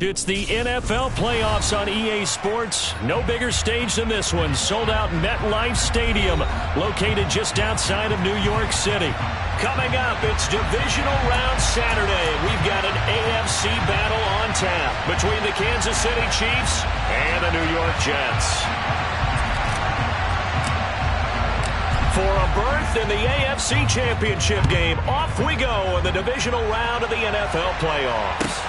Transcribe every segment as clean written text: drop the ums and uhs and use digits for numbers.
It's the NFL playoffs on EA Sports. No bigger stage than this one. Sold out MetLife Stadium, located just outside of New York City. Coming up, it's Divisional Round Saturday. We've got an AFC battle on tap between the Kansas City Chiefs and the New York Jets. For a berth in the AFC Championship game, off we go in the Divisional Round of the NFL playoffs.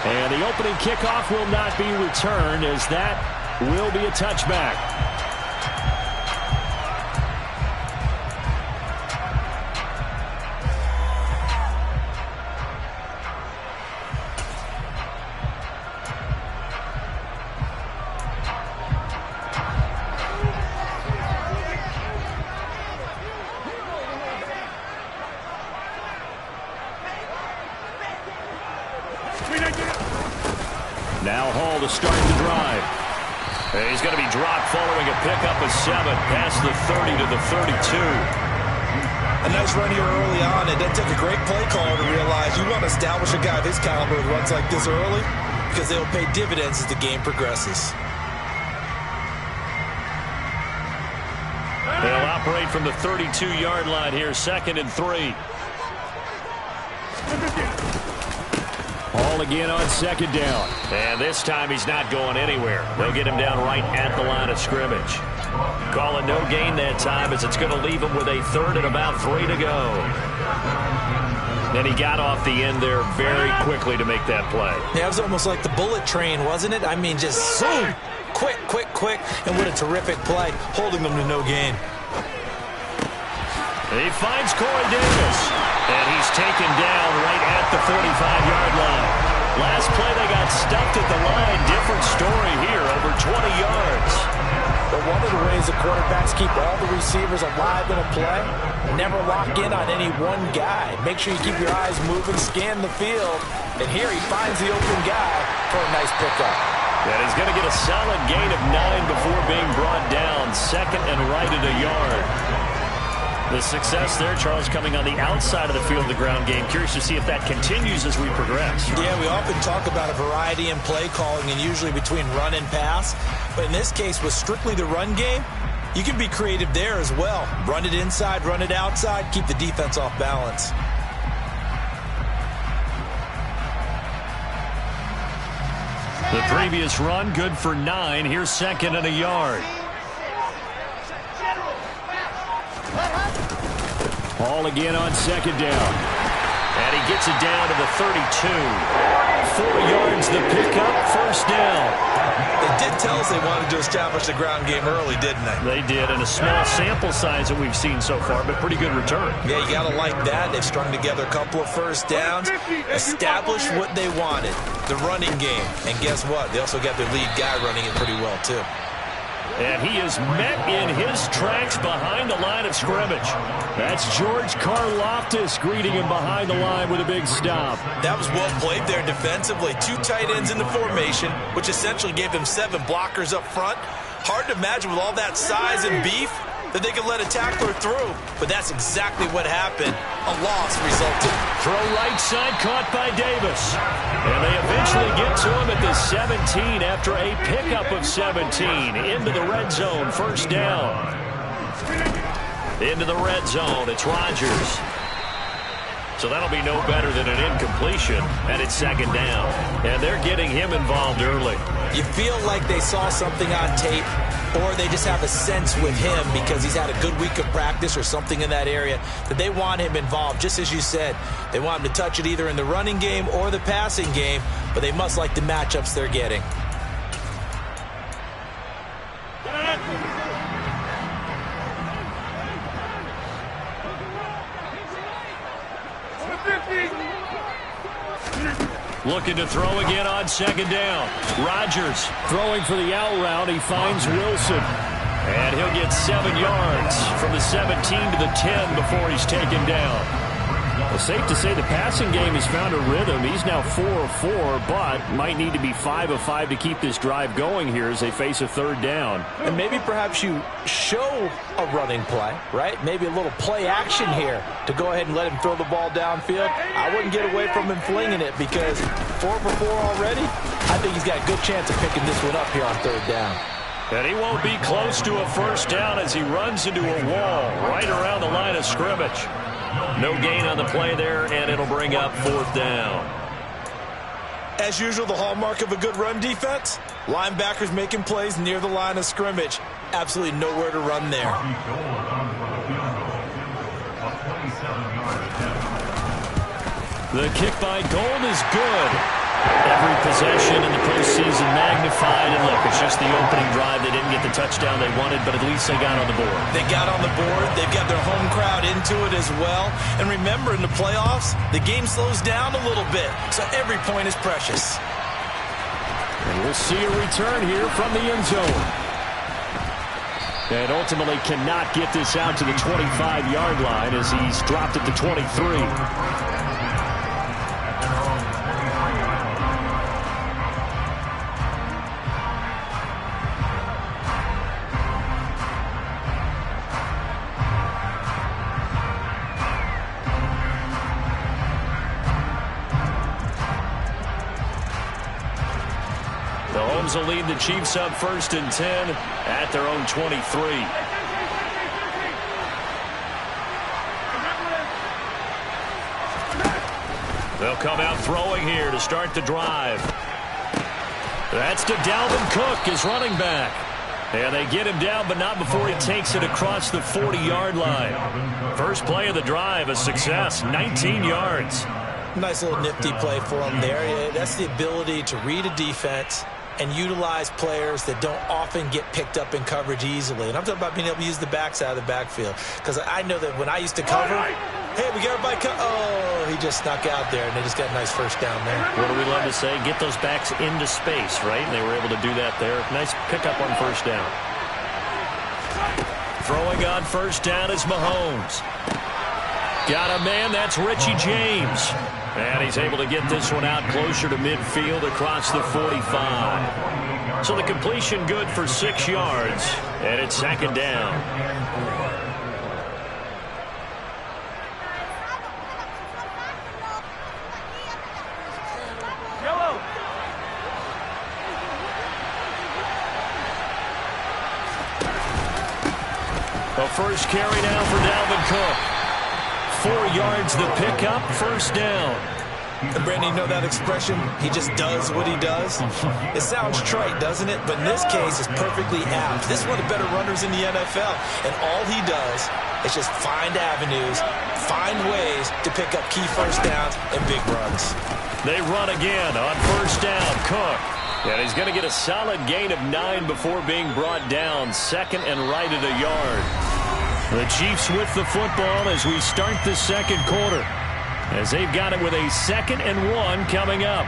And the opening kickoff will not be returned, as that will be a touchback. Now Hall to start the drive. And he's going to be dropped following a pickup of 7 past the 30 to the 32. A nice run here early on, and that took a great play caller to realize you want to establish a guy of his caliber who runs like this early, because they'll pay dividends as the game progresses. They'll operate from the 32-yard line here, 2nd and 3. Hall again on 2nd down. And this time he's not going anywhere. They'll get him down right at the line of scrimmage. Calling no gain that time, as it's going to leave him with a 3rd and about 3 to go. And he got off the end there very quickly to make that play. Yeah, it was almost like the bullet train, wasn't it? I mean, just zoom, quick, and what a terrific play, holding them to no gain. He finds Corey Davis, and he's taken down right at the 45-yard line. Last play, they got stuffed at the line. Different story here, over 20 yards. But one of the ways the quarterbacks keep all the receivers alive in a play, never lock in on any one guy. Make sure you keep your eyes moving, scan the field, and here he finds the open guy for a nice pickup. And he's going to get a solid gain of 9 before being brought down. 2nd and right at a yard. The success there, Charles, coming on the outside of the field of the ground game. Curious to see if that continues as we progress. Yeah, we often talk about a variety in play calling, and usually between run and pass. But in this case, with strictly the run game, you can be creative there as well. Run it inside, run it outside, keep the defense off balance. The previous run, good for 9. Here's 2nd and a yard. Hall again on 2nd down. And he gets it down to the 32. 4 yards the pickup, 1st down. They did tell us they wanted to establish the ground game early, didn't they? They did, and a small sample size that we've seen so far, but pretty good return. Yeah, you got to like that. They've strung together a couple of 1st downs, established what they wanted, the running game. And guess what? They also got their lead guy running it pretty well, too. And he is met in his tracks behind the line of scrimmage. That's George Karlaftis greeting him behind the line with a big stop. That was well played there defensively. 2 tight ends in the formation, which essentially gave them 7 blockers up front. Hard to imagine with all that size and beef that they could let a tackler through. But that's exactly what happened. A loss resulted. Throw right side caught by Davis. And they eventually get to him at the 17 after a pickup of 17. Into the red zone, 1st down. Into the red zone, it's Rodgers. So that'll be no better than an incompletion, and it's 2nd down. And they're getting him involved early. You feel like they saw something on tape, or they just have a sense with him because he's had a good week of practice or something in that area that they want him involved. Just as you said, they want him to touch it either in the running game or the passing game, but they must like the matchups they're getting. Looking to throw again on 2nd down. Rodgers throwing for the out route. He finds Wilson. And he'll get 7 yards from the 17 to the 10 before he's taken down. A safe to say the passing game has found a rhythm. He's now 4 of 4, but might need to be 5 of 5 to keep this drive going here as they face a third down. And maybe perhaps you show a running play, right? Maybe a little play action here to go ahead and let him throw the ball downfield. I wouldn't get away from him flinging it because 4 for 4 already. I think he's got a good chance of picking this one up here on third down. And he won't be close to a first down as he runs into a wall right around the line of scrimmage. No gain on the play there, and it'll bring up fourth down. As usual, the hallmark of a good run defense, linebackers making plays near the line of scrimmage. Absolutely nowhere to run there. The kick by Gold is good. Every possession in the postseason magnified. And look, it's just the opening drive. They didn't get the touchdown they wanted, but at least they got on the board. They got on the board. They've got their home crowd into it as well. And remember, in the playoffs, the game slows down a little bit. So every point is precious. And we'll see a return here from the end zone. And ultimately cannot get this out to the 25-yard line as he's dropped at the 23. Will lead the Chiefs up 1st and 10 at their own 23. They'll come out throwing here to start the drive. That's to Dalvin Cook, his running back. And they get him down, but not before he takes it across the 40-yard line. First play of the drive, a success, 19 yards. Nice little nifty play for him there. That's the ability to read a defense and utilize players that don't often get picked up in coverage easily. And I'm talking about being able to use the backside of the backfield. Because I know that when I used to cover, hey, we got everybody oh, he just snuck out there, and they just got a nice first down there. What do we love to say? Get those backs into space, right? And they were able to do that there. Nice pickup on first down. Throwing on first down is Mahomes. Got a man, that's Richie James. And he's able to get this one out closer to midfield across the 45. So the completion good for 6 yards, and it's second down. The first carry now for Dalvin Cook. 4 yards the pickup, first down. And Brandon, you know that expression? He just does what he does. It sounds trite, doesn't it? But in this case, it's perfectly apt. This is one of the better runners in the NFL. And all he does is just find avenues, find ways to pick up key first downs and big runs. They run again on first down, Cook. And he's going to get a solid gain of 9 before being brought down. Second and right at a yard. The Chiefs with the football as we start the second quarter, as they've got it with a 2nd and 1 coming up.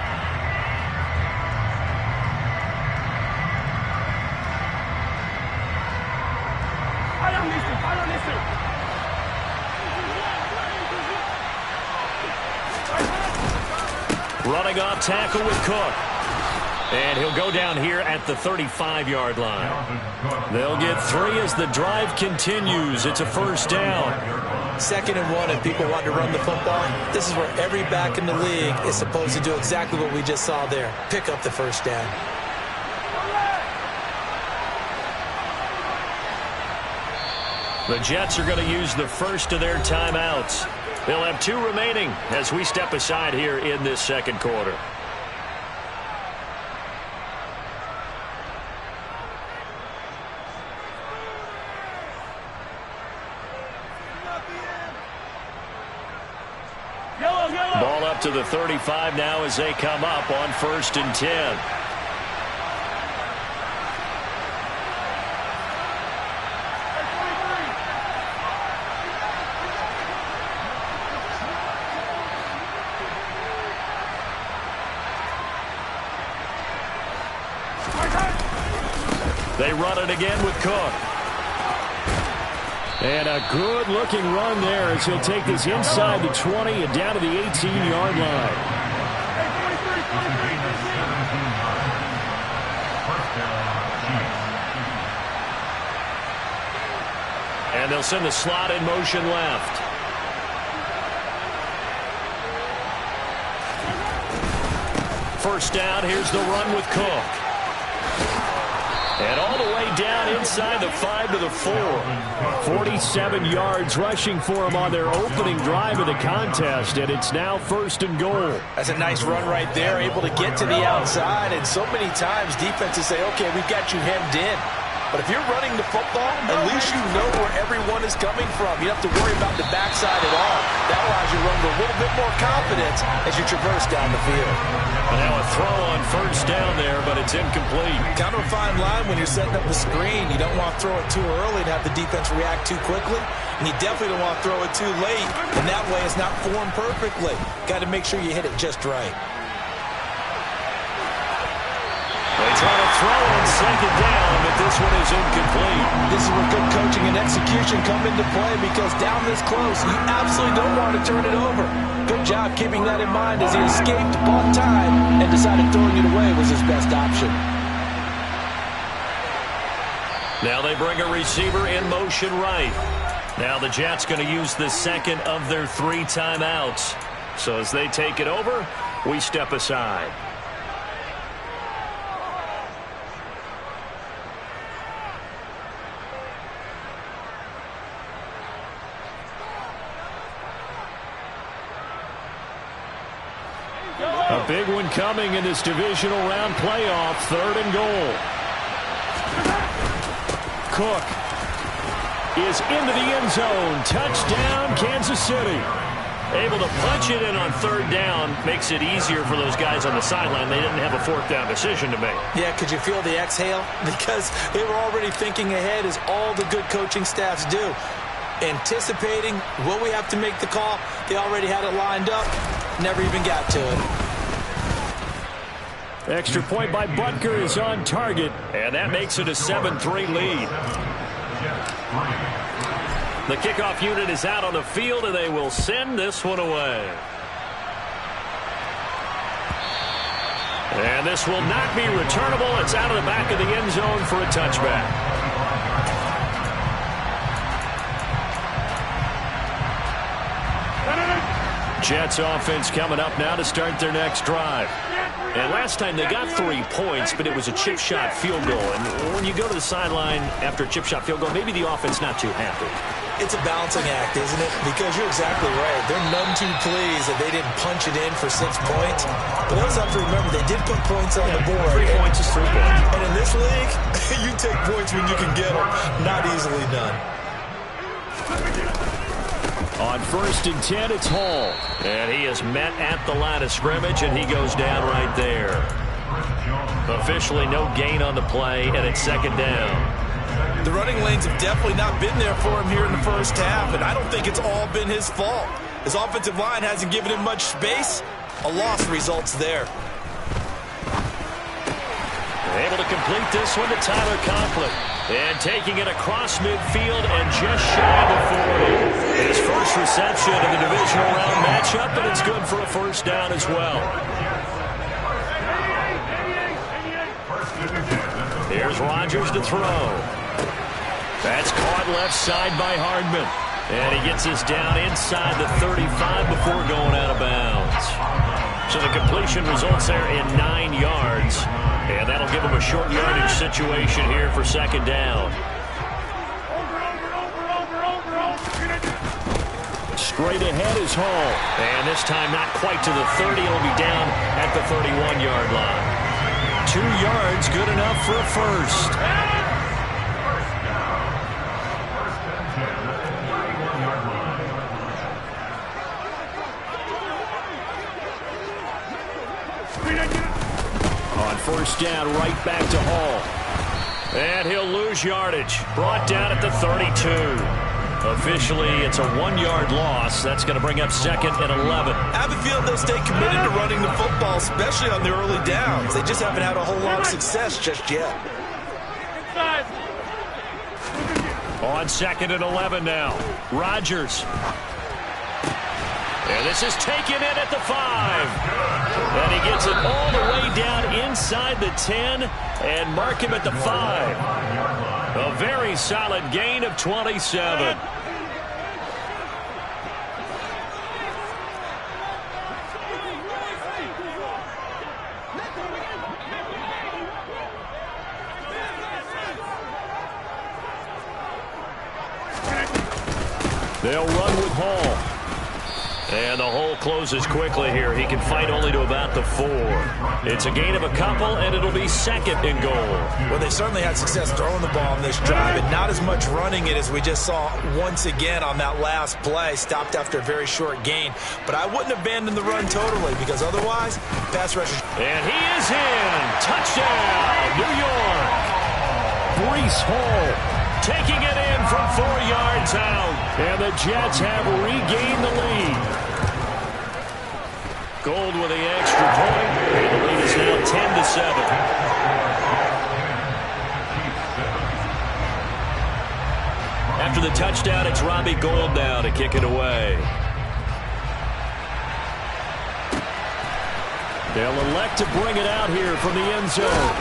Running off tackle with Cook. And he'll go down here at the 35-yard line. They'll get 3 as the drive continues. It's a first down. 2nd and 1, if people want to run the football, this is where every back in the league is supposed to do exactly what we just saw there. Pick up the first down. The Jets are going to use the first of their timeouts. They'll have 2 remaining as we step aside here in this second quarter. Ball up to the 35 now as they come up on 1st and 10. They run it again with Cook. And a good-looking run there as he'll take this inside the 20 and down to the 18-yard line. And they'll send the slot in motion left. First down, here's the run with Cook. And all the way down inside the 5 to the 4. 47 yards rushing for him on their opening drive of the contest, and it's now 1st and goal. That's a nice run right there, able to get to the outside, and so many times defenses say, okay, we've got you hemmed in. But if you're running the football, at least you know where everyone is coming from. You don't have to worry about the backside at all. That allows you to run with a little bit more confidence as you traverse down the field. And now a throw on first down there, but it's incomplete. Kind of a fine line when you're setting up the screen. You don't want to throw it too early and have the defense react too quickly. And you definitely don't want to throw it too late. And that way it's not formed perfectly. Got to make sure you hit it just right. They try to throw on second down, but this one is incomplete. This is where good coaching and execution come into play, because down this close, you absolutely don't want to turn it over. Good job keeping that in mind as he escaped, bought time, and decided throwing it away was his best option. Now they bring a receiver in motion right. Now the Jets going to use the second of their 3 timeouts. So as they take it over, we step aside. A big one coming in this divisional round playoff, 3rd and goal. Cook is into the end zone. Touchdown, Kansas City. Able to punch it in on 3rd down. Makes it easier for those guys on the sideline. They didn't have a 4th down decision to make. Yeah, could you feel the exhale? Because they were already thinking ahead, as all the good coaching staffs do. Anticipating, will we have to make the call? They already had it lined up. Never even got to it. Extra point by Butker is on target, and that makes it a 7-3 lead. The kickoff unit is out on the field, and they will send this one away. And this will not be returnable. It's out of the back of the end zone for a touchback. Jets offense coming up now to start their next drive. And last time they got 3 points, but it was a chip shot field goal. And when you go to the sideline after a chip shot field goal, maybe the offense not too happy. It's a balancing act, isn't it? Because you're exactly right. They're none too pleased that they didn't punch it in for 6 points. But they also have to remember they did put points on the board. 3 points is 3 points. And in this league, you take points when you can get them. Not easily done. On 1st and 10, it's Hall. And he is met at the line of scrimmage, and he goes down right there. Officially no gain on the play, and it's 2nd down. The running lanes have definitely not been there for him here in the first half, and I don't think it's all been his fault. His offensive line hasn't given him much space. A loss results there. Able to complete this one to Tyler Conklin. And taking it across midfield and just shy of the 40. His first reception of the divisional round matchup, and it's good for a 1st down as well. Here's Rodgers to throw. That's caught left side by Hardman. And he gets this down inside the 35 before going out of bounds. So the completion results there in 9 yards. And that'll give him a short yardage situation here for 2nd down. Straight ahead is Hall. And this time not quite to the 30. It'll be down at the 31-yard line. 2 yards, good enough for a 1st. On 1st down, right back to Hall. And he'll lose yardage. Brought down at the 32. Officially, it's a 1-yard loss. That's going to bring up 2nd and 11. I have a feeling they'll stay committed to running the football, especially on the early downs. They just haven't had a whole lot of success just yet. On 2nd and 11 now. Rodgers. And this is taken in at the 5. And he gets it all the way down inside the 10 and mark him at the 5. A very solid gain of 27. They'll run with Hall. And the hole closes quickly here. He can fight only to about the 4. It's a gain of a couple, and it'll be 2nd and goal. Well, they certainly had success throwing the ball in this drive, and not as much running it as we just saw once again on that last play. Stopped after a very short gain. But I wouldn't abandon the run totally, because otherwise, pass rushers. And he is in. Touchdown, New York. Breece Hall taking it in from 4 yards out. And the Jets have regained the lead. Gold with the extra point. And the lead is now 10-7. After the touchdown, it's Robbie Gould now to kick it away. They'll elect to bring it out here from the end zone.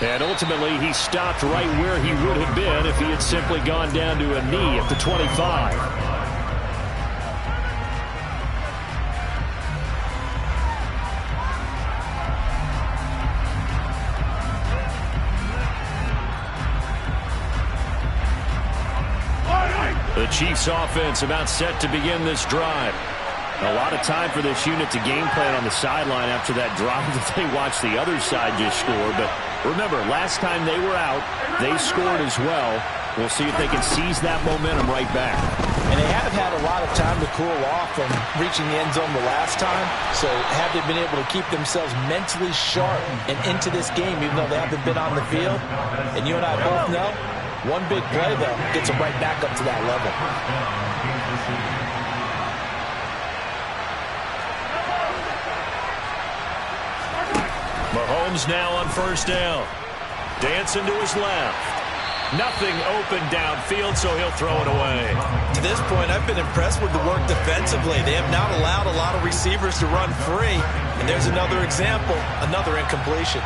And ultimately, he stopped right where he would have been if he had simply gone down to a knee at the 25. The Chiefs offense about set to begin this drive. A lot of time for this unit to game plan on the sideline after that drive that they watched the other side just score. But remember, last time they were out, they scored as well. We'll see if they can seize that momentum right back. And they have had a lot of time to cool off from reaching the end zone the last time. So have they been able to keep themselves mentally sharp and into this game, even though they haven't been on the field? And you and I both know, one big play, though, gets them right back up to that level. Mahomes now on 1st down. Dancing to his left. Nothing open downfield, so he'll throw it away. To this point, I've been impressed with the work defensively. They have not allowed a lot of receivers to run free. And there's another example, another incompletion.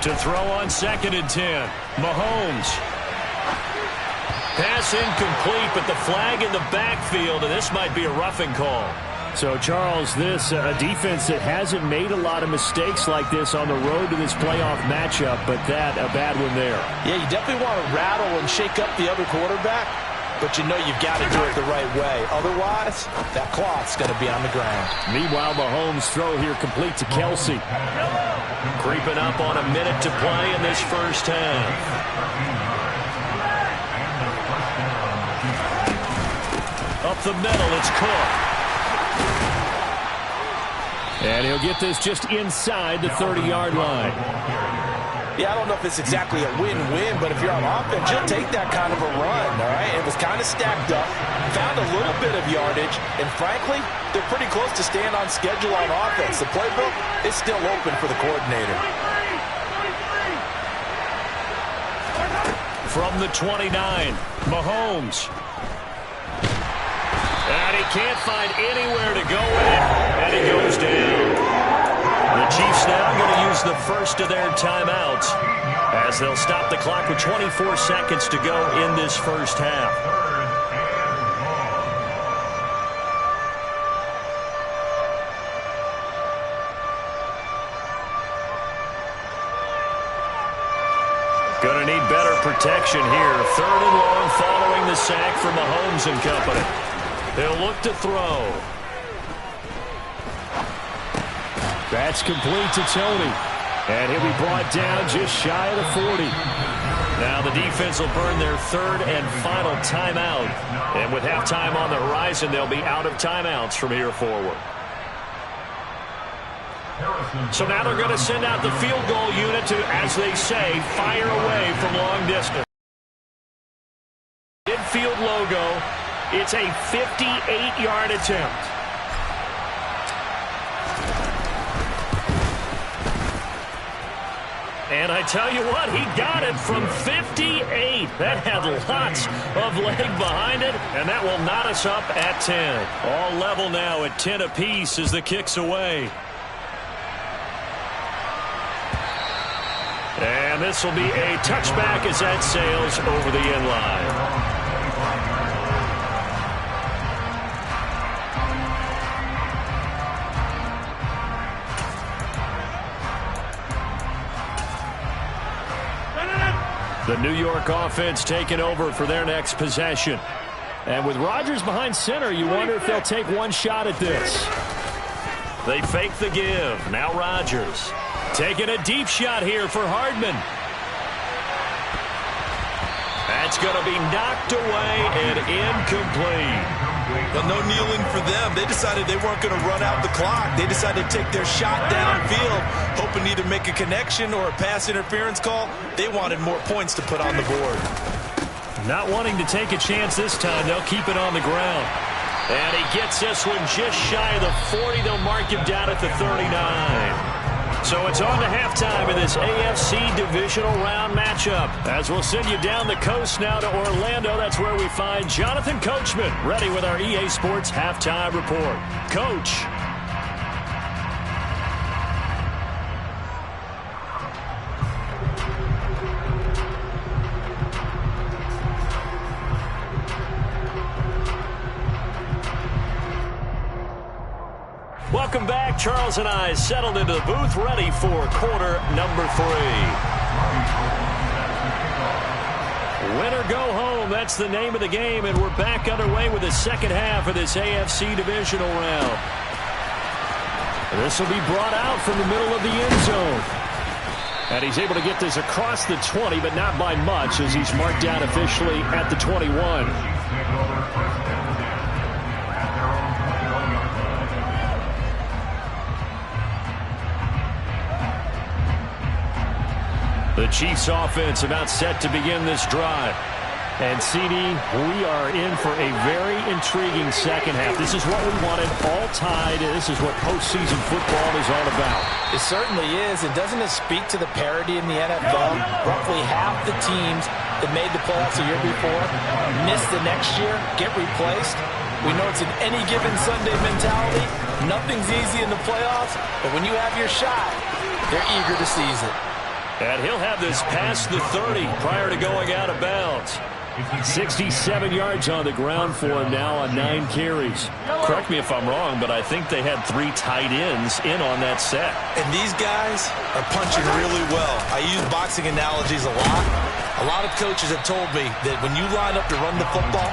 To throw on 2nd and 10. Mahomes. Pass incomplete, but the flag in the backfield, and this might be a roughing call. So, Charles, this a defense that hasn't made a lot of mistakes like this on the road to this playoff matchup, but that a bad one there. Yeah, you definitely want to rattle and shake up the other quarterback, but you know you've got to do it the right way. Otherwise, that cloth's going to be on the ground. Meanwhile, Mahomes' throw here complete to Kelsey. Creeping up on a minute to play in this first half. Up the middle, it's Cook. And he'll get this just inside the 30-yard line. Yeah, I don't know if it's exactly a win-win, but if you're on offense, you'll take that kind of a run, all right? It was kind of stacked up, found a little bit of yardage, and frankly, they're pretty close to staying on schedule on offense. The playbook is still open for the coordinator. From the 29, Mahomes. And he can't find anywhere to go with it, and he goes down. The Chiefs now going to use the first of their timeouts as they'll stop the clock with 24 seconds to go in this first half. Going to need better protection here. 3rd and long following the sack from Mahomes and company. They'll look to throw. That's complete to Tony. And he'll be brought down just shy of the 40. Now the defense will burn their 3rd and final timeout. And with halftime on the horizon, they'll be out of timeouts from here forward. So now they're going to send out the field goal unit to, as they say, fire away from long distance. Midfield logo. It's a 58-yard attempt. And I tell you what, he got it from 58. That had lots of leg behind it, and that will knot us up at 10. All level now at 10 apiece as the kick's away. And this will be a touchback as that sails over the end line. The New York offense taking over for their next possession. And with Rodgers behind center, you wonder if they'll take one shot at this. They fake the give. Now Rodgers taking a deep shot here for Hardman. That's going to be knocked away and incomplete. But no kneeling for them. They decided they weren't going to run out the clock. They decided to take their shot downfield, hoping either make a connection or a pass interference call. They wanted more points to put on the board. Not wanting to take a chance this time. They'll keep it on the ground. And he gets this one just shy of the 40. They'll mark him down at the 39. So it's on to halftime in this AFC divisional round matchup. As we'll send you down the coast now to Orlando. That's where we find Jonathan Coachman ready with our EA Sports halftime report. Coach. Welcome back. Charles and I settled into the booth, ready for quarter number 3. Win or go home, that's the name of the game, and we're back underway with the second half of this AFC divisional round. This will be brought out from the middle of the end zone. And he's able to get this across the 20, but not by much, as he's marked down officially at the 21. The Chiefs offense about set to begin this drive. And CD, we are in for a very intriguing second half. This is what we wanted, all tied. This is what postseason football is all about. It certainly is. And doesn't it speak to the parity in the NFL? Roughly half the teams that made the playoffs the year before miss the next year, get replaced. We know it's an any given Sunday mentality. Nothing's easy in the playoffs, but when you have your shot, they're eager to seize it. And he'll have this past the 30 prior to going out of bounds. 67 yards on the ground for him now on 9 carries. Correct me if I'm wrong, but I think they had 3 tight ends in on that set. And these guys are punching really well. I use boxing analogies a lot. A lot of coaches have told me that when you line up to run the football,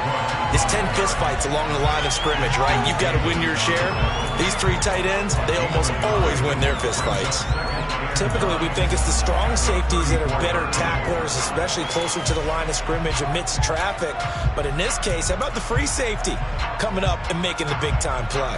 it's 10 fistfights along the line of scrimmage, right? You've got to win your share. These 3 tight ends, they almost always win their fistfights. Typically, we think it's the strong safeties that are better tacklers, especially closer to the line of scrimmage amidst traffic. But in this case, how about the free safety coming up and making the big-time play?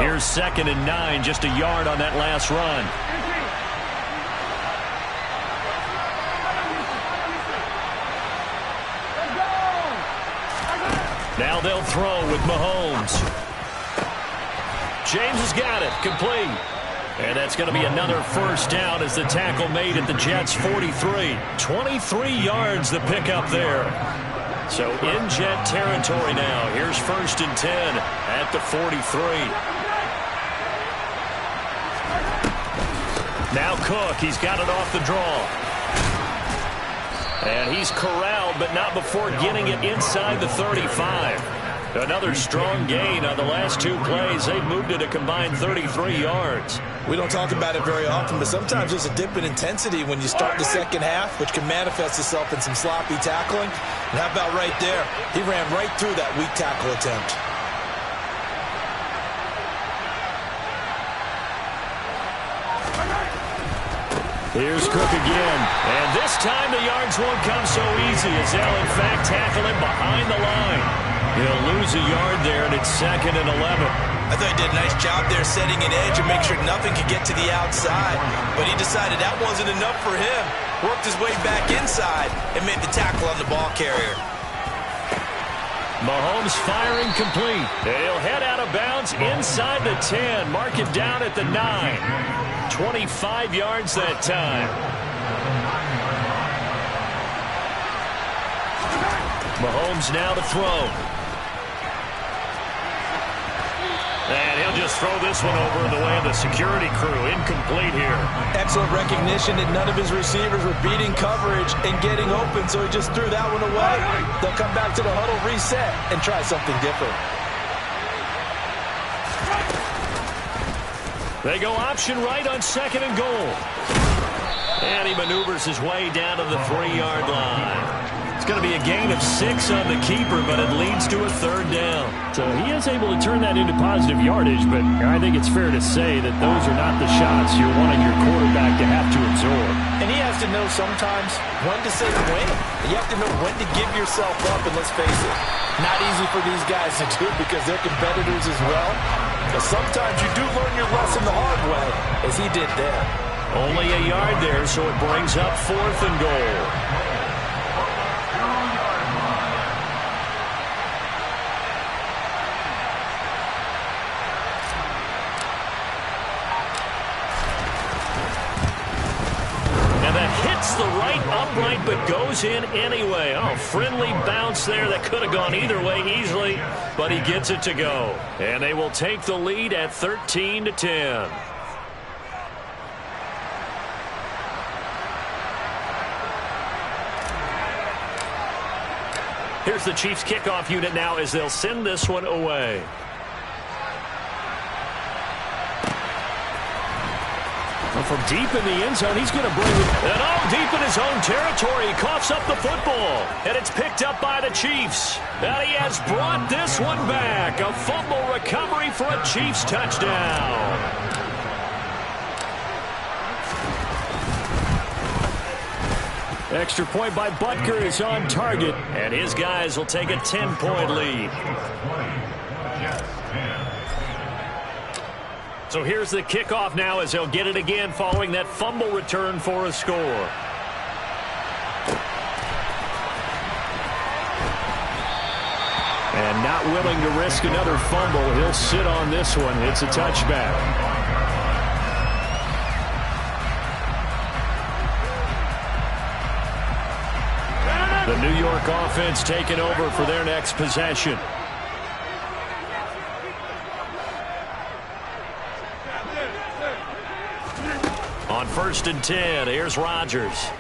Here's 2nd and 9, just a yard on that last run. Now they'll throw with Mahomes. James has got it, complete. And that's going to be another first down as the tackle made at the Jets' 43. 23 yards the pickup there. So in Jet territory now. Here's 1st and 10 at the 43. Now Cook, he's got it off the draw. And he's corralled, but not before getting it inside the 35. Another strong gain on the last 2 plays. They've moved it a combined 33 yards. We don't talk about it very often, but sometimes there's a dip in intensity when you start the second half, which can manifest itself in some sloppy tackling. And how about right there? He ran right through that weak tackle attempt. Here's Cook again. And this time the yards won't come so easy as they'll, in fact, tackle him behind the line. He'll lose a yard there, and it's 2nd and 11. I thought he did a nice job there setting an edge and make sure nothing could get to the outside. But he decided that wasn't enough for him. Worked his way back inside and made the tackle on the ball carrier. Mahomes firing complete. He'll head out of bounds inside the 10. Mark it down at the 9. 25 yards that time. Mahomes now to throw. And he'll just throw this one over in the way of the security crew. Incomplete here. Excellent recognition that none of his receivers were beating coverage and getting open, so he just threw that one away. They'll come back to the huddle, reset, and try something different. They go option right on 2nd and goal. And he maneuvers his way down to the 3-yard line. It's going to be a gain of 6 on the keeper, but it leads to a 3rd down. So he is able to turn that into positive yardage, but I think it's fair to say that those are not the shots you're wanting your quarterback to have to absorb. And he has to know sometimes when to say when. You have to know when to give yourself up, and let's face it, not easy for these guys to do because they're competitors as well. But sometimes you do learn your lesson the hard way, as he did there. Only a yard there, so it brings up 4th and goal. The right upright, but goes in anyway. Oh, friendly bounce there that could have gone either way easily, but he gets it to go. And they will take the lead at 13-10. Here's the Chiefs kickoff unit now as they'll send this one away. From deep in the end zone, he's going to bring it. And deep in his own territory, he coughs up the football. And it's picked up by the Chiefs. And he has brought this one back. A fumble recovery for a Chiefs touchdown. Extra point by Butker is on target. And his guys will take a 10-point lead. So here's the kickoff now as they'll get it again following that fumble return for a score. And not willing to risk another fumble, he'll sit on this one. It's a touchback. The New York offense taking over for their next possession. On 1st and 10, here's Rodgers.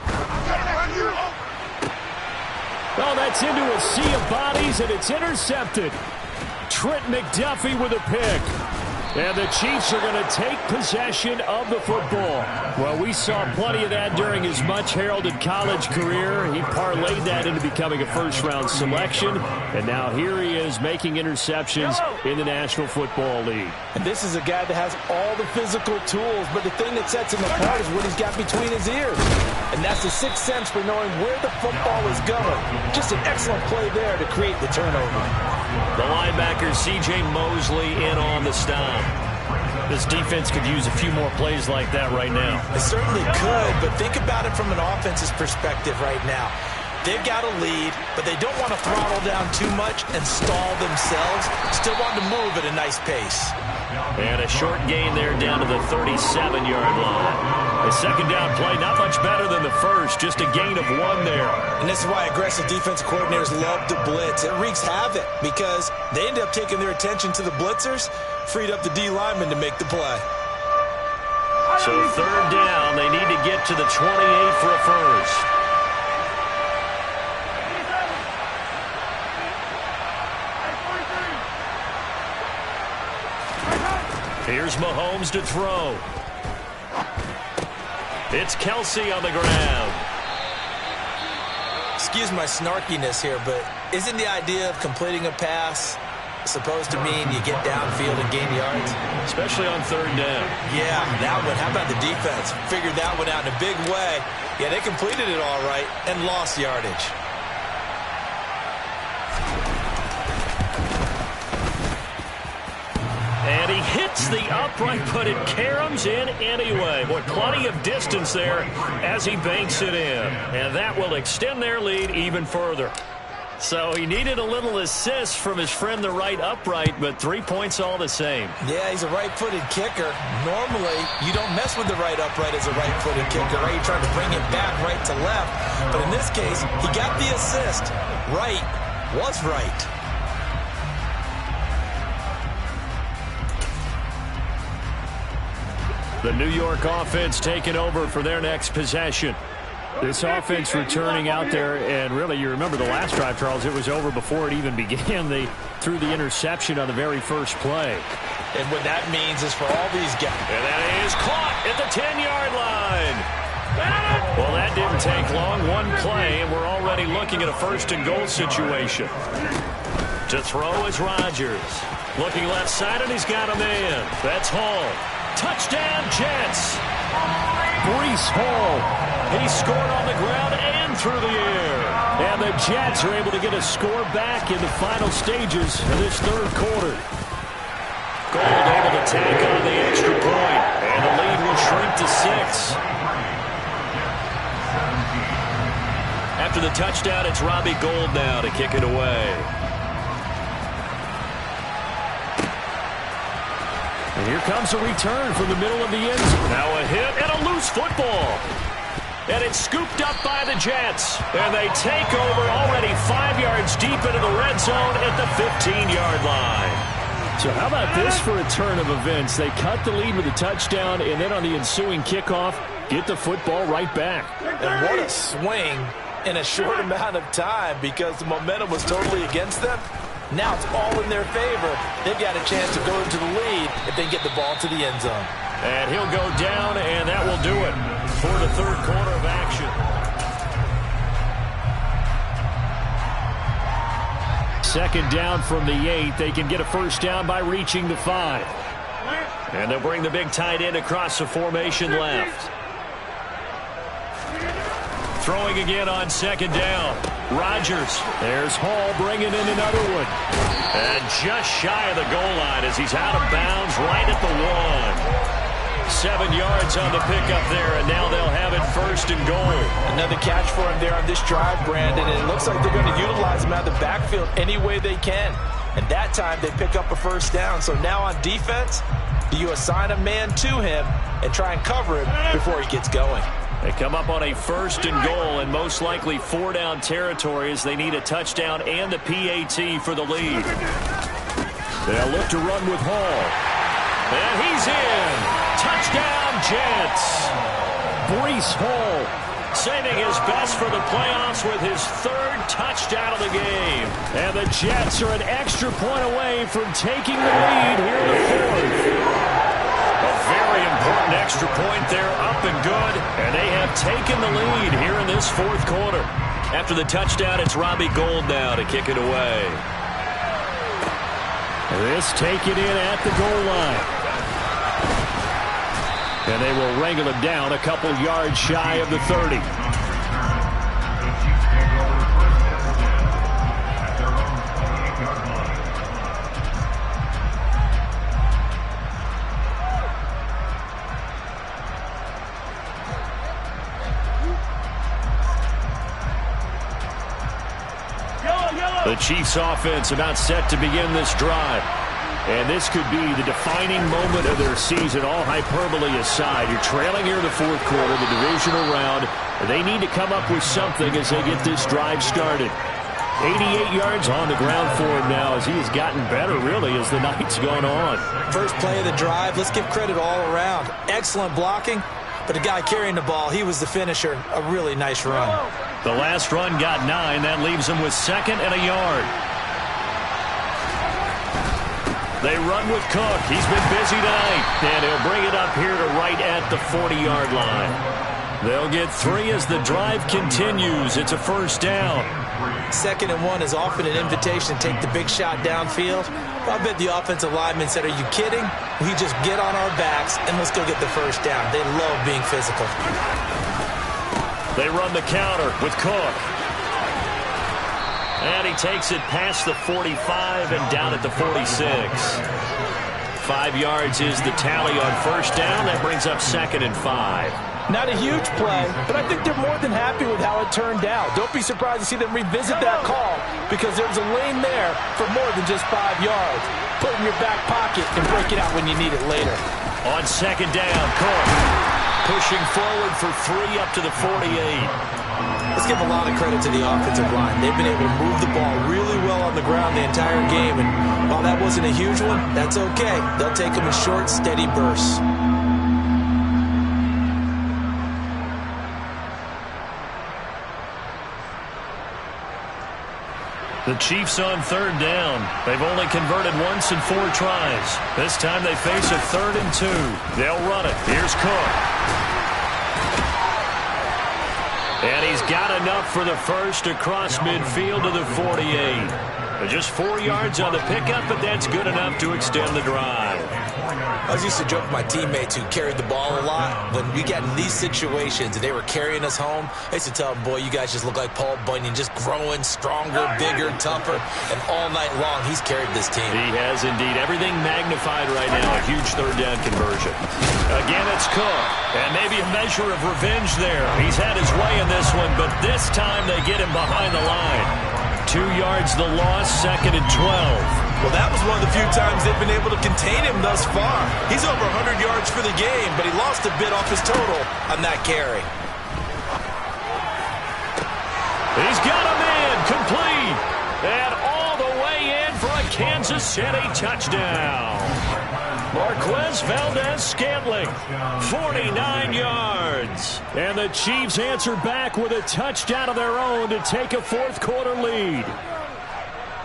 Oh, that's into a sea of bodies, and it's intercepted. Trent McDuffie with a pick. And the Chiefs are going to take possession of the football. Well, we saw plenty of that during his much-heralded college career. He parlayed that into becoming a first-round selection. And now here he is making interceptions in the National Football League. And this is a guy that has all the physical tools, but the thing that sets him apart is what he's got between his ears. And that's the sixth sense for knowing where the football is going. Just an excellent play there to create the turnover. The linebacker, C.J. Mosley, in on the stop. This defense could use a few more plays like that right now. It certainly could, but think about it from an offense's perspective right now. They've got a lead, but they don't want to throttle down too much and stall themselves. Still want to move at a nice pace. And a short gain there down to the 37-yard line. The second down play, not much better than the first, just a gain of 1 there. And this is why aggressive defensive coordinators love to blitz. It wreaks havoc because they end up taking their attention to the blitzers, freed up the D lineman to make the play. So 3rd down, they need to get to the 28 for a first. Here's Mahomes to throw. It's Kelsey on the ground. Excuse my snarkiness here, but isn't the idea of completing a pass supposed to mean you get downfield and gain yards? Especially on third down. Yeah, that one. How about the defense? Figured that one out in a big way. Yeah, they completed it all right and lost yardage. And he hits the upright, but it caroms in anyway. Boy, plenty of distance there as he banks it in. And that will extend their lead even further. So he needed a little assist from his friend the right upright, but 3 points all the same. Yeah, he's a right-footed kicker. Normally, you don't mess with the right upright as a right-footed kicker, right? You're trying to bring it back right to left. But in this case, he got the assist. Right was right. The New York offense taking over for their next possession. This offense returning out there, and really, you remember the last drive, Charles, it was over before it even began. They threw the interception on the very first play. And what that means is for all these guys. And that is caught at the 10-yard line. Well, that didn't take long. One play, and we're already looking at a first-and-goal situation. To throw is Rodgers. Looking left side, and he's got a man. That's Hall. Touchdown, Jets. Breece Hall. He scored on the ground and through the air. And the Jets are able to get a score back in the final stages of this third quarter. Gold able to tack on the extra point. And the lead will shrink to 6. After the touchdown, it's Robbie Gould now to kick it away. And here comes a return from the middle of the end zone. Now a hit and a loose football. And it's scooped up by the Jets. And they take over already 5 yards deep into the red zone at the 15-yard line. So how about this for a turn of events? They cut the lead with a touchdown, and then on the ensuing kickoff, get the football right back. And what a swing in a short amount of time, because the momentum was totally against them. Now it's all in their favor. They've got a chance to go into the lead if they get the ball to the end zone. And he'll go down, and that will do it for the third quarter of action. Second down from the 8. They can get a first down by reaching the 5. And they'll bring the big tight end across the formation left. Throwing again on second down. Rodgers. There's Hall bringing in another one. And just shy of the goal line as he's out of bounds right at the 1. 7 yards on the pickup there, and now they'll have it first and goal. Another catch for him there on this drive, Brandon, and it looks like they're going to utilize him out of the backfield any way they can. And that time they pick up a first down. So now on defense, do you assign a man to him and try and cover him before he gets going? They come up on a first and goal, and most likely 4-down territory as they need a touchdown and a PAT for the lead. They'll look to run with Hall. And he's in. Touchdown, Jets. Breece Hall saving his best for the playoffs with his third touchdown of the game. And the Jets are an extra point away from taking the lead here in the fourth. A very important extra point there, up and good. And they have taken the lead here in this fourth quarter. After the touchdown, it's Robbie Gould now to kick it away. This taken in at the goal line. And they will wrangle him down a couple yards shy of the 30. The Chiefs offense about set to begin this drive. And this could be the defining moment of their season, all hyperbole aside. You're trailing here in the fourth quarter, the divisional round. They need to come up with something as they get this drive started. 88 yards on the ground for him now as he has gotten better, really, as the night's gone on. First play of the drive, let's give credit all around. Excellent blocking, but the guy carrying the ball, he was the finisher. A really nice run. The last run got 9. That leaves him with 2nd and a yard. They run with Cook. He's been busy tonight. And he'll bring it up here to right at the 40-yard line. They'll get 3 as the drive continues. It's a first down. 2nd and 1 is often an invitation to take the big shot downfield. I bet the offensive lineman said, are you kidding? We just get on our backs and let's go get the first down. They love being physical. They run the counter with Cook. And he takes it past the 45 and down at the 46. 5 yards is the tally on first down. That brings up 2nd and 5. Not a huge play, but I think they're more than happy with how it turned out. Don't be surprised to see them revisit that call because there's a lane there for more than just 5 yards. Put it in your back pocket and break it out when you need it later. On 2nd down, Cook pushing forward for 3 up to the 48. Let's give a lot of credit to the offensive line. They've been able to move the ball really well on the ground the entire game, and while that wasn't a huge one, that's okay. They'll take them in short, steady bursts. The Chiefs on 3rd down. They've only converted once in 4 tries. This time they face a 3rd and 2. They'll run it. Here's Cook. And he's got enough for the first across midfield to the 48. Just 4 yards on the pickup, but that's good enough to extend the drive. I was used to joke with my teammates who carried the ball a lot. When we got in these situations and they were carrying us home, I used to tell them, boy, you guys just look like Paul Bunyan, just growing stronger, bigger, tougher. And all night long, he's carried this team. He has indeed. Everything magnified right now. A huge 3rd down conversion. Again, it's Cook. And maybe a measure of revenge there. He's had his way in this one, but this time they get him behind the line. 2 yards the loss, 2nd and 12. Well, that was one of the few times they've been able to contain him thus far. He's over 100 yards for the game, but he lost a bit off his total on that carry. He's got a man complete. And all the way in for a Kansas City touchdown. Marquez Valdez-Scantling, 49 yards. And the Chiefs answer back with a touchdown of their own to take a 4th quarter lead.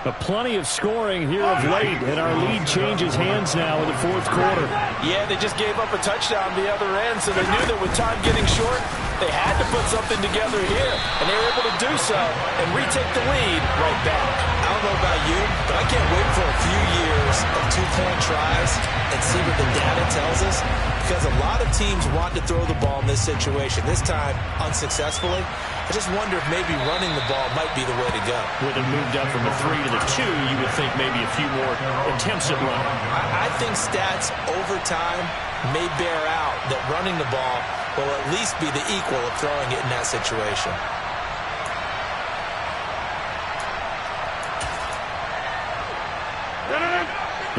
But plenty of scoring here of late, and our lead changes hands now in the 4th quarter. Yeah, they just gave up a touchdown the other end, so they knew that with time getting short, they had to put something together here, and they were able to do so and retake the lead right back. I don't know about you, but I can't wait for a few years of 2-point tries and see what the data tells us, because a lot of teams want to throw the ball in this situation. This time, unsuccessfully. I just wonder if maybe running the ball might be the way to go. With it moved up from the 3 to the 2, you would think maybe a few more attempts at running. I think stats over time may bear out that running the ball will at least be the equal of throwing it in that situation.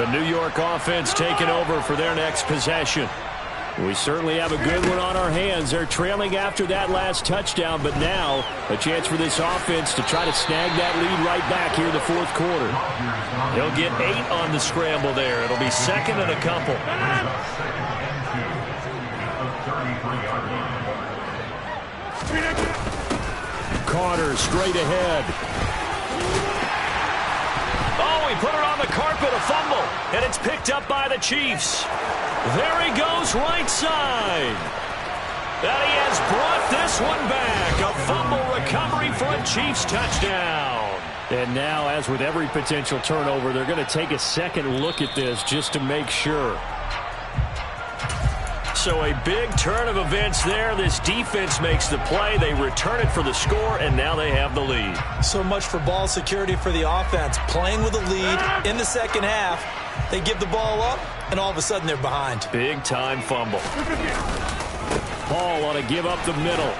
The New York offense taking over for their next possession. We certainly have a good one on our hands. They're trailing after that last touchdown, but now a chance for this offense to try to snag that lead right back here in the 4th quarter. They'll get 8 on the scramble there. It'll be 2nd and a couple. Carter straight ahead. Oh, he put it on the carpet, a fumble, and it's picked up by the Chiefs. There he goes right side. And he has brought this one back. A fumble recovery for a Chiefs touchdown. And now, as with every potential turnover, they're going to take a second look at this just to make sure. So a big turn of events there. This defense makes the play. They return it for the score, and now they have the lead. So much for ball security for the offense. Playing with a lead in the second half. They give the ball up, and all of a sudden they're behind. Big-time fumble. Hall ought to give up the middle.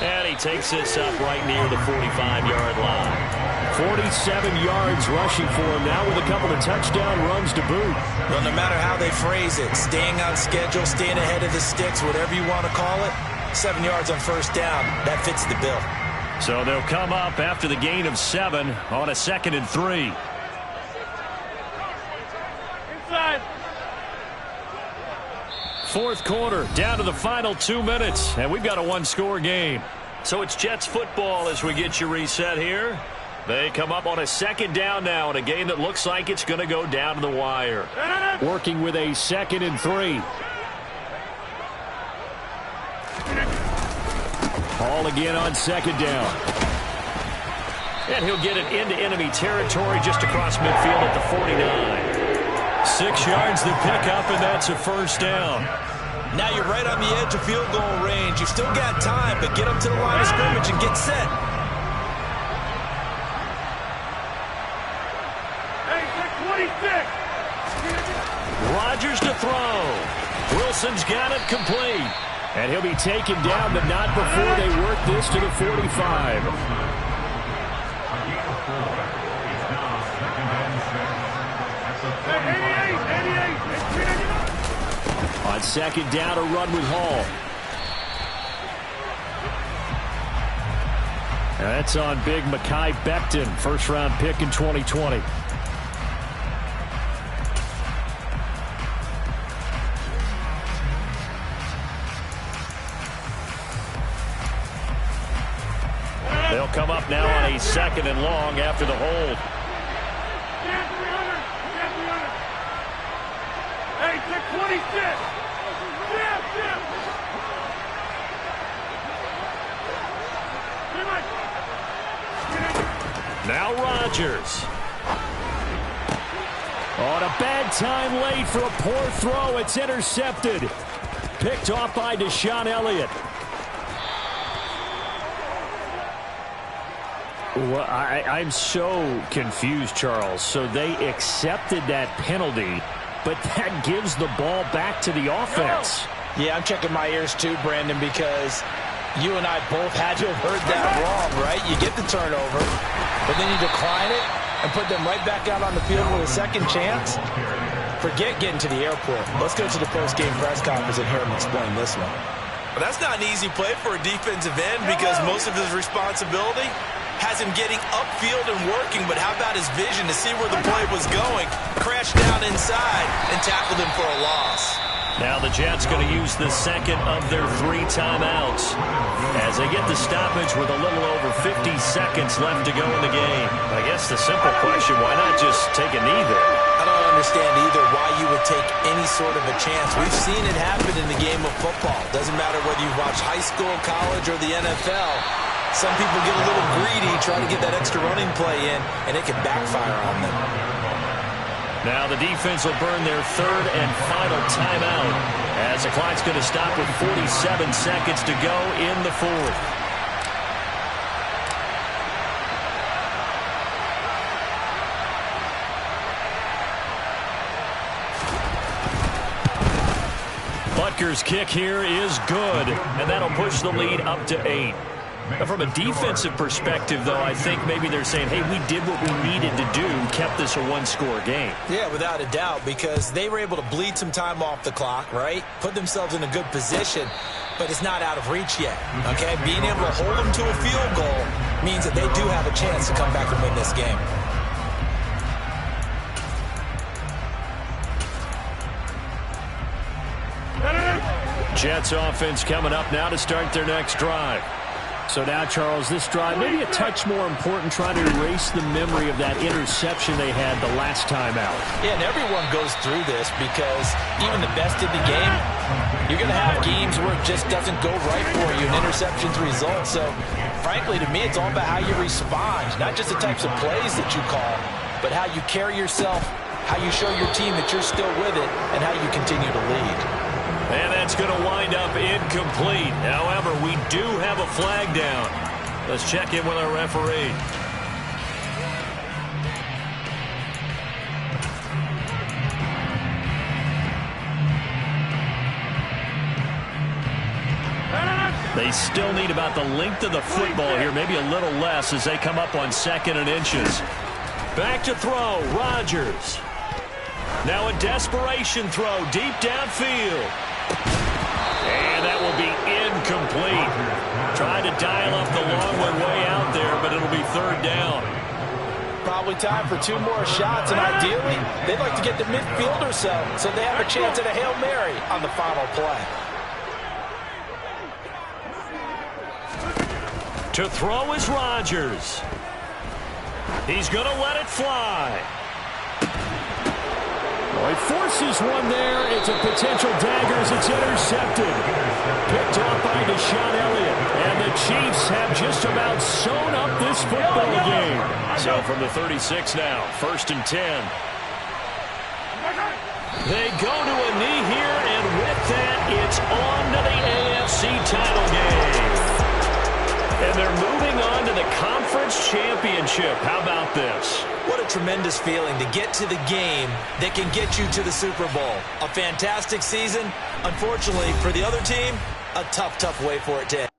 And he takes this up right near the 45-yard line. 47 yards rushing for him now with a couple of touchdown runs to boot. Well, no matter how they phrase it, staying on schedule, staying ahead of the sticks, whatever you want to call it, 7 yards on first down, that fits the bill. So they'll come up after the gain of 7 on a 2nd and 3. Inside. 4th quarter, down to the final 2 minutes, and we've got a one-score game. So it's Jets football as we get you reset here. They come up on a 2nd down now in a game that looks like it's going to go down to the wire. Working with a 2nd and 3. Hall again on 2nd down. And he'll get it into enemy territory just across midfield at the 49. 6 yards to pick up, and that's a first down. Now you're right on the edge of field goal range. You've still got time, but get up to the line of scrimmage and get set. Hey, 26. Rodgers to throw. Wilson's got it complete. And he'll be taken down, but not before they work this to the 45. On second down, a run with Hall. And that's on big Mekhi Becton, first-round pick in 2020. They'll come up now on a 2nd and long after the hold. Hey, 26. Now Rodgers. On a bad time late for a poor throw. It's intercepted. Picked off by Deshaun Elliott. Well, I'm so confused, Charles. So they accepted that penalty, but that gives the ball back to the offense. Yeah, I'm checking my ears too, Brandon, because you and I both had to have heard that wrong, right? You get the turnover, but then you decline it and put them right back out on the field with a second chance. Forget getting to the airport. Let's go to the post-game press conference and hear him explain this one. Well, that's not an easy play for a defensive end because most of his responsibility has him getting upfield and working, but how about his vision to see where the play was going, crashed down inside, and tackled him for a loss. Now the Jets going to use the second of their 3 timeouts as they get the stoppage with a little over 50 seconds left to go in the game. I guess the simple question, why not just take a knee there? I don't understand either why you would take any sort of a chance. We've seen it happen in the game of football. Doesn't matter whether you watch high school, college, or the NFL. Some people get a little greedy trying to get that extra running play in, and it can backfire on them. Now the defense will burn their 3rd and final timeout as the clock's going to stop with 47 seconds to go in the 4th. Butker's kick here is good, and that'll push the lead up to 8. From a defensive perspective, though, I think maybe they're saying, hey, we did what we needed to do, kept this a 1-score game. Yeah, without a doubt, because they were able to bleed some time off the clock, right? Put themselves in a good position, but it's not out of reach yet, okay? Being able to hold them to a field goal means that they do have a chance to come back and win this game. Jets offense coming up now to start their next drive. So now, Charles, this drive maybe a touch more important, trying to erase the memory of that interception they had the last time out. Yeah, and everyone goes through this because even the best in the game, you're going to have games where it just doesn't go right for you, and interceptions result. So, frankly, to me, it's all about how you respond, not just the types of plays that you call, but how you carry yourself, how you show your team that you're still with it, and how you continue to lead. And that's going to wind up incomplete. However, we do have a flag down. Let's check in with our referee. They still need about the length of the football here, maybe a little less as they come up on 2nd and inches. Back to throw, Rodgers. Now a desperation throw deep downfield. And that will be incomplete. Trying to dial up the long way out there, but it'll be 3rd down. Probably time for 2 more shots, and ideally, they'd like to get to midfield or so they have a chance at a Hail Mary on the final play. To throw is Rodgers. He's going to let it fly. He forces one there. It's a potential dagger as it's intercepted. Picked off by Deshaun Elliott. And the Chiefs have just about sewn up this football game. So from the 36 now, 1st and 10. They go to a knee here, and with that, it's on to the AFC title game. And they're moving on to the conference championship. How about this? What a tremendous feeling to get to the game that can get you to the Super Bowl. A fantastic season. Unfortunately, for the other team, a tough way for it to end.